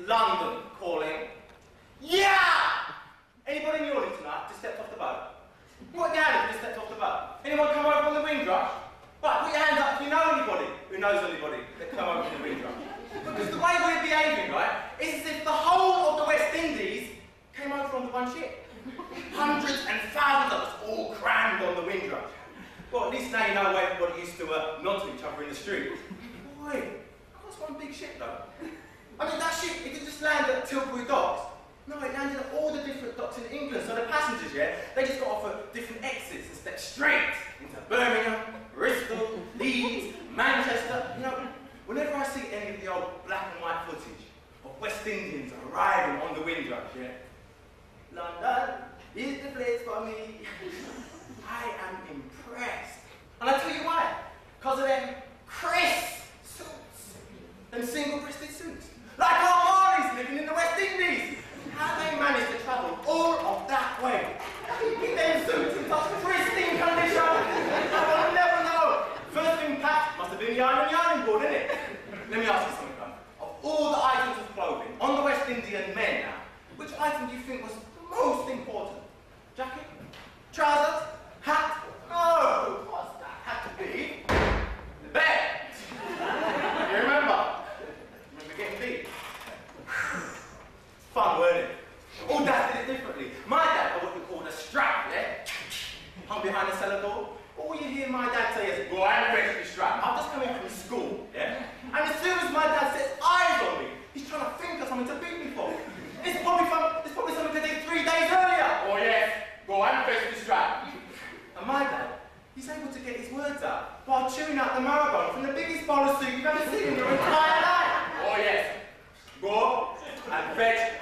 London calling. Yeah! Anybody in the audience tonight just stepped off the boat? Put your hand up if you stepped off the boat. Anyone come over on the Windrush? Right, put your hands up if you know anybody who knows anybody that come over on the Windrush. Because the way we're behaving, right, is as if the whole of the West Indies came over on the one ship. Hundreds and thousands of us all crammed on the Windrush. Well, at least now you know why everybody used to nod to each other in the street. Boy, that's one big ship though. I mean, that ship, it didn't just land at Tilbury docks. No, it landed at all the different docks in England. So the passengers, yeah, they just got off at different exits and stepped straight into Birmingham, Bristol, Leeds, Manchester. You know, whenever I see any of the old black and white footage of West Indians arriving on the Windrush, yeah, London is the place for me. I am impressed. And I tell you why. Because of them crisp suits. Them single-breasted suits. Like our Maoris living in the West Indies. How they manage to travel all of that way. Keep them suits in such pristine condition. I will never know. First thing packed must have been the ironing board, isn't it? Let me ask you something, though. Of all the items of clothing on the West Indian men now, which item do you think was most important? Jacket? Trousers? Hat? No! What's that? Had to be the bed. You remember? Remember getting beat? Fun, weren't it? All dads did it differently. My dad had what we called a strap, yeah? Hung behind the cellar door. All you hear my dad say is, "Boy, I'm ready to strap." I'm just coming from school, yeah? And as soon as my dad sets eyes on me, he's trying to think of something to beat me for. It's probably something to do 3 days earlier. Oh yes, go on, ready to strap. And my dad, he's able to get his words out while chewing out the marrow from the biggest bowl of soup you've ever seen in your entire life. Oh yes, go and fetch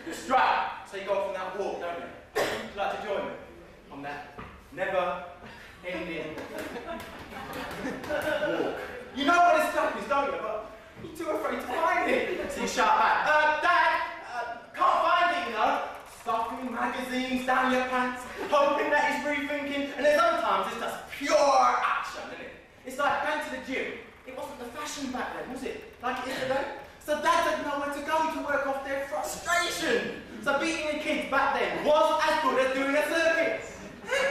the strap. So you go off on that walk, don't you? Would you like to join me on that never-ending walk? You know what a strap is, don't you? But you're too afraid to find it. So you shout back, Dad, can't find it, you know. Stuffing magazines down your pants, hoping that he's rethinking, and then sometimes it's just pure action, isn't it? It's like going to the gym. It wasn't the fashion back then, was it? Like it is today? So dads had nowhere to go to work off their frustration. So beating the kids back then was as good as doing a circuit.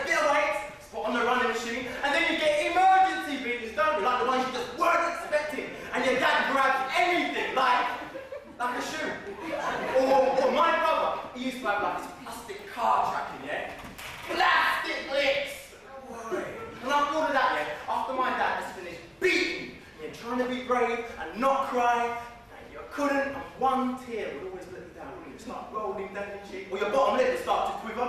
Get a weight, spot on the running machine, and then you get emergency beatings, don't you? Like the ones you just weren't expecting, and your dad grabs anything, like a shoe. Or my brother, he used to have like this plastic car tracking, yeah? Plastic lips! And after all of that, yeah, after my dad has finished beating, and you're trying to be brave and not cry, and you couldn't, and one tear would always let you down, wouldn't it? Start rolling down your cheek, or your bottom lip would start to quiver,